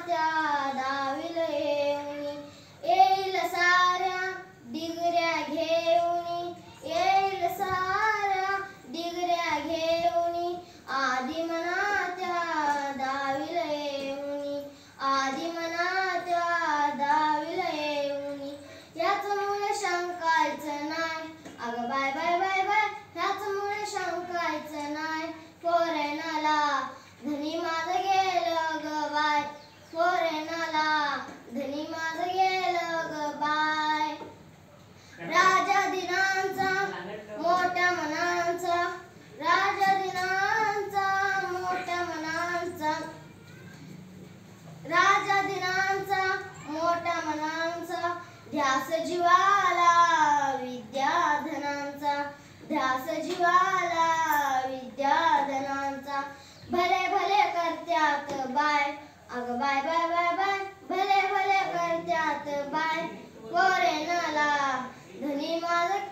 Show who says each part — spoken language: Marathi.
Speaker 1: त्या दाविल येऊनी, येईल साऱ्या डिगऱ्या घेऊनी, येईल साऱ्या डिगऱ्या घेऊनी, आदि मनाच्या दाविल येऊनी, आदि मनाच्या दाविल येऊनी. याचमुळे शंकायचं नाही, अगं बाय बाय बाय बाय, याचमुळे शंकायचं नाही. फोरेनला धनी माझं गेलं ग बाय, फोरेनला धनी माझं गेलं ग बाय. राजा दिनांचा मोठ्या मनांचा, राजा दिनांचा मोठ्या मनांचा, राजा दिनांचा मोठ्या मनांचा, ध्यास जीवाला विद्याधनांचा, ध्यास जीवाला विद्याधनांचा. भले भले करत्यात बाय, अगं बाय बाय बाय बाय, भले भले करत्यात बाय. फोरेनला धनी माझं